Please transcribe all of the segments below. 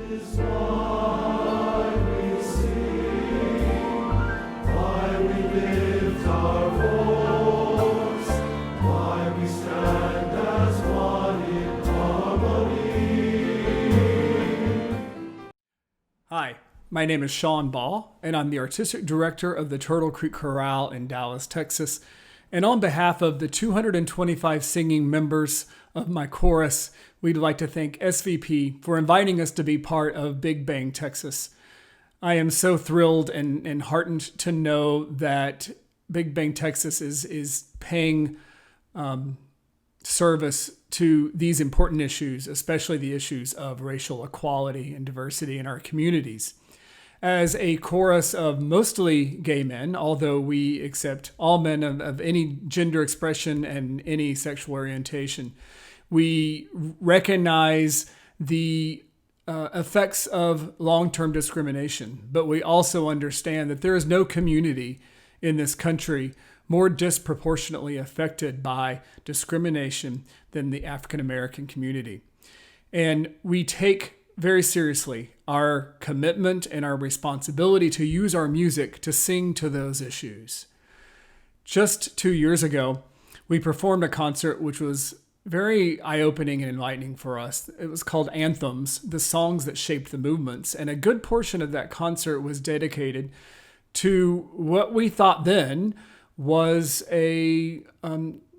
Hi, my name is Sean Ball, and I'm the Artistic Director of the Creek Chorale in Dallas, Texas. And on behalf of the 225 singing members of my chorus, we'd like to thank SVP for inviting us to be part of bigBANG, Texas. I am so thrilled and heartened to know that bigBANG, Texas is paying service to these important issues, especially the issues of racial equality and diversity in our communities. As a chorus of mostly gay men, although we accept all men of any gender expression and any sexual orientation, we recognize the effects of long-term discrimination, but we also understand that there is no community in this country more disproportionately affected by discrimination than the African American community. And we take very seriously our commitment and our responsibility to use our music to sing to those issues. Just 2 years ago, we performed a concert which was very eye-opening and enlightening for us. It was called Anthems, the songs that shaped the movements. And a good portion of that concert was dedicated to what we thought then was a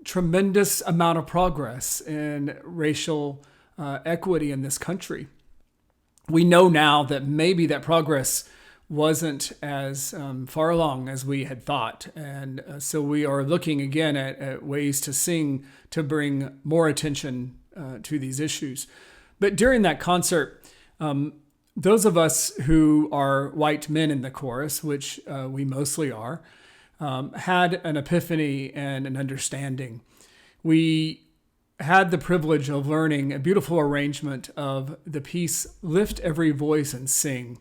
tremendous amount of progress in racial equity in this country. We know now that maybe that progress wasn't as far along as we had thought. And so we are looking again at ways to sing to bring more attention to these issues. But during that concert, those of us who are white men in the chorus, which we mostly are, had an epiphany and an understanding. We had the privilege of learning a beautiful arrangement of the piece Lift Every Voice and Sing.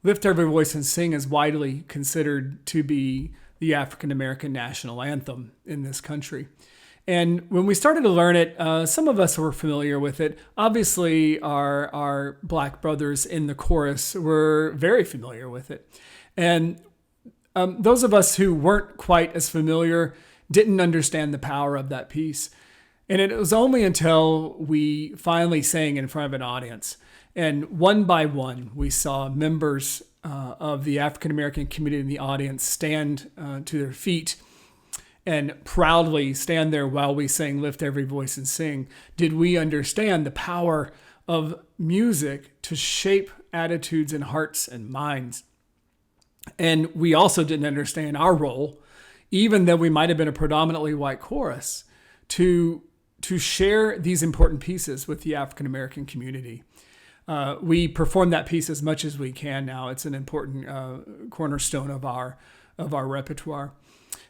Lift Every Voice and Sing is widely considered to be the African American national anthem in this country. And when we started to learn it, some of us were familiar with it. Obviously, our Black brothers in the chorus were very familiar with it. And those of us who weren't quite as familiar didn't understand the power of that piece. And it was only until we finally sang in front of an audience, and one by one, we saw members of the African American community in the audience stand to their feet and proudly stand there while we sang Lift Every Voice and Sing, did we understand the power of music to shape attitudes and hearts and minds. And we also didn't understand our role, even though we might have been a predominantly white chorus, to share these important pieces with the African American community. We perform that piece as much as we can now. It's an important cornerstone of our repertoire.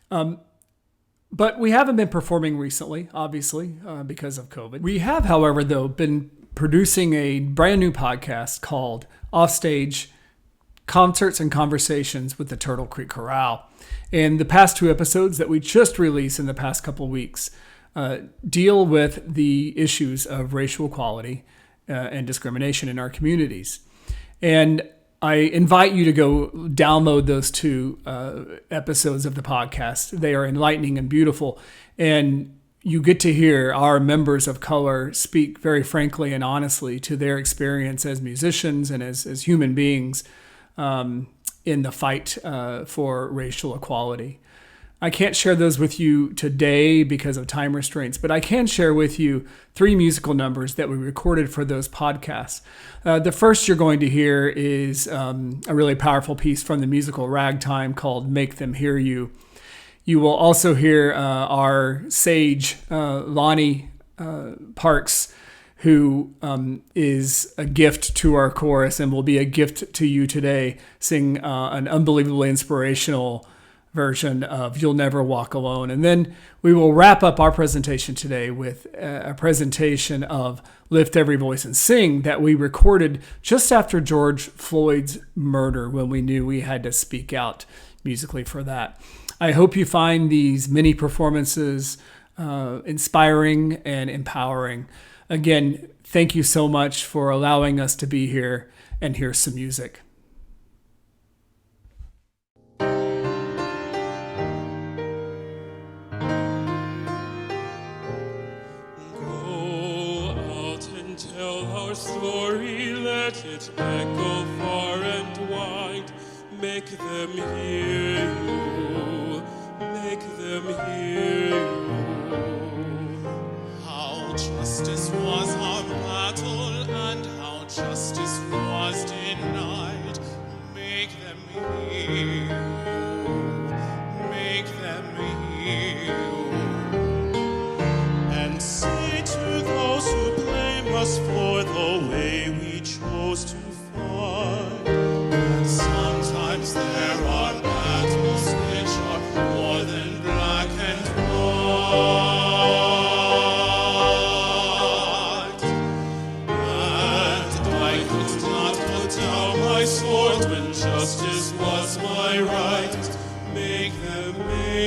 But we haven't been performing recently, obviously, because of COVID. We have, however, though, been producing a brand new podcast called Offstage Concerts and Conversations with the Turtle Creek Chorale. And the past 2 episodes that we just released in the past couple of weeks deal with the issues of racial equality and discrimination in our communities. And I invite you to go download those 2 episodes of the podcast. They are enlightening and beautiful. And you get to hear our members of color speak very frankly and honestly to their experience as musicians and as human beings in the fight for racial equality. I can't share those with you today because of time restraints, but I can share with you 3 musical numbers that we recorded for those podcasts. The first you're going to hear is a really powerful piece from the musical Ragtime called Make Them Hear You. You will also hear our sage, Lonnie Parks, who is a gift to our chorus and will be a gift to you today, sing an unbelievably inspirational version of You'll Never Walk Alone. And then we will wrap up our presentation today with a presentation of Lift Every Voice and Sing that we recorded just after George Floyd's murder, when we knew we had to speak out musically for that. I hope you find these mini performances inspiring and empowering. Again, thank you so much for allowing us to be here and hear some music. Our story, let it echo far and wide. Make them hear you, make them hear you. How justice was our battle and how justice was denied. Make them hear you, make them hear you. And say to those who blame us for the way we chose to fight, that sometimes there are battles which are more than black and white. And I could not put down my sword when justice was my right. Make them hear.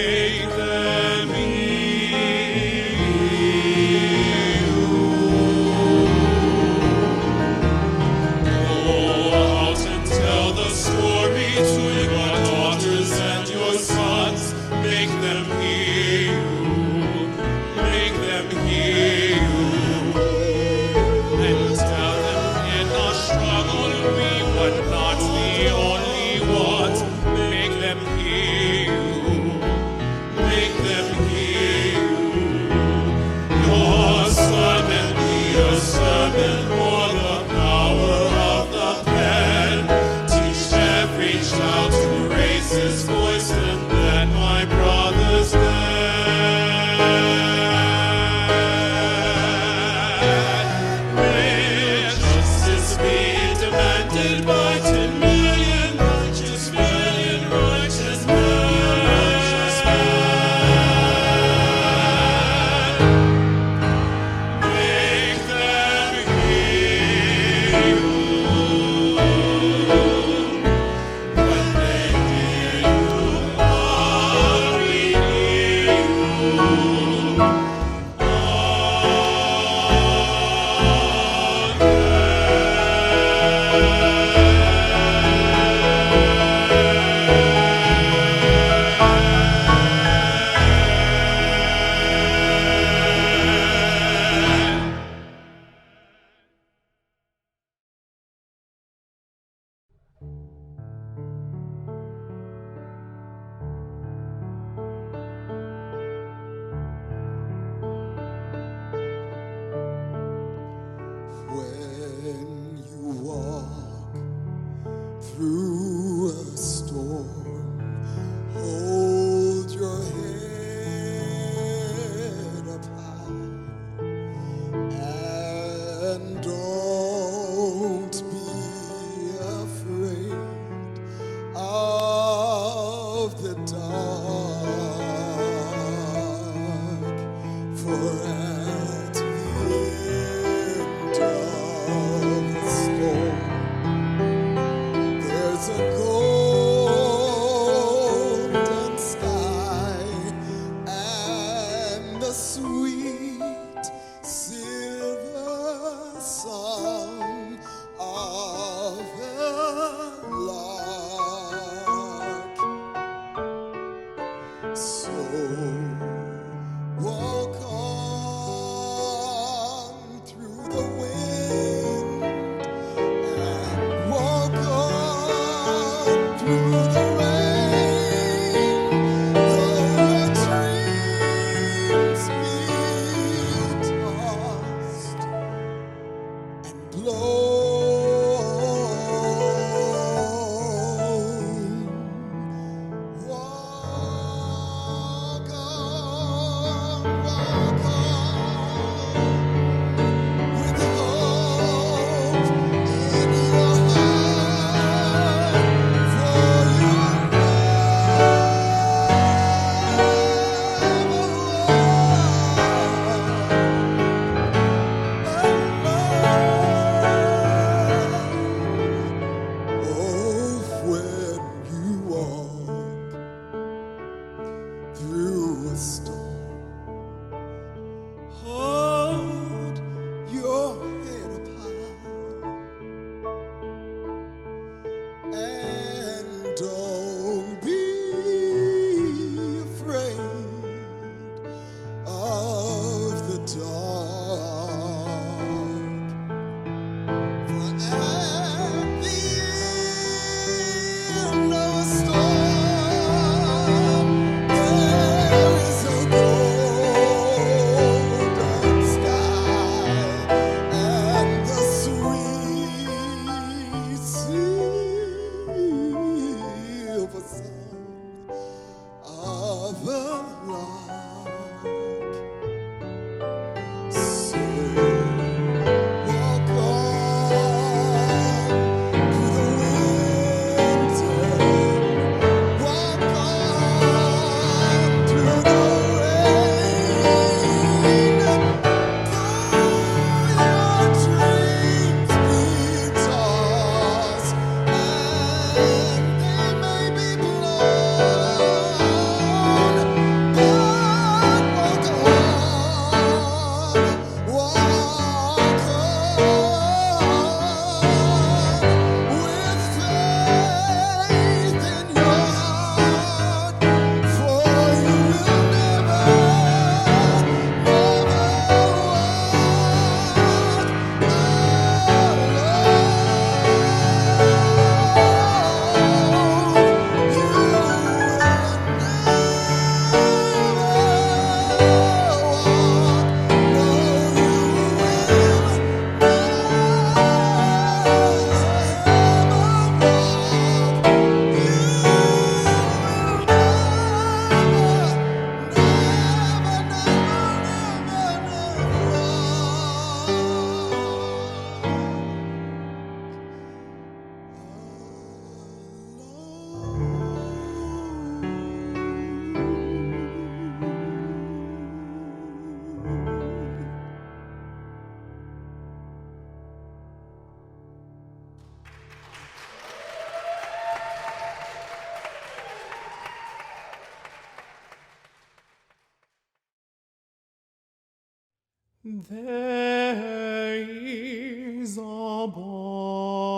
There is a balm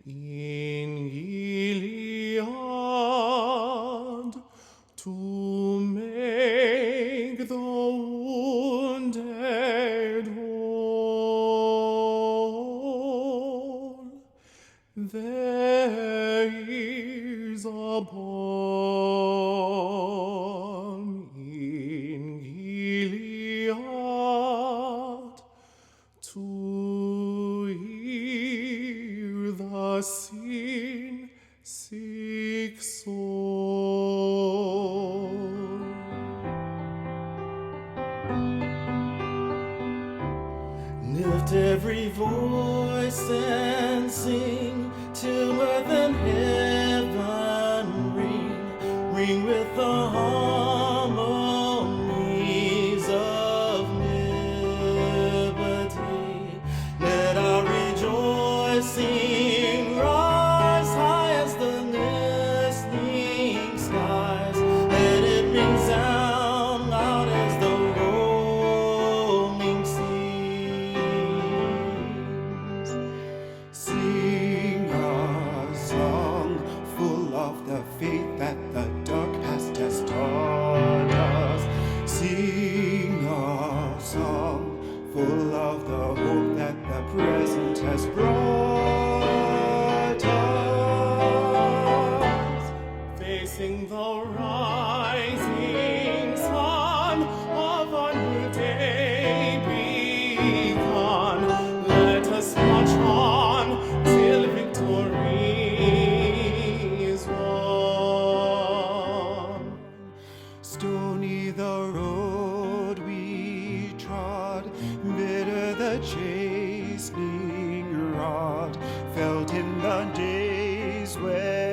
in Gilead to make the wounded whole. There is a balm in Gilead to heal the sin-sick soul. Lift every voice and sing till earth and heaven ring with the harmonies of liberty. Let our rejoicing rise high as the listening skies. Let it ring sound loud as the rolling seas. Sing a song full of the faith that the dark past has taught us. Sing a song full of the hope that the present has brought us. Facing the rising sun of a new day begun, let us march on till victory is won. Stony the road we trod, bitter the chastening rod, felt in the days when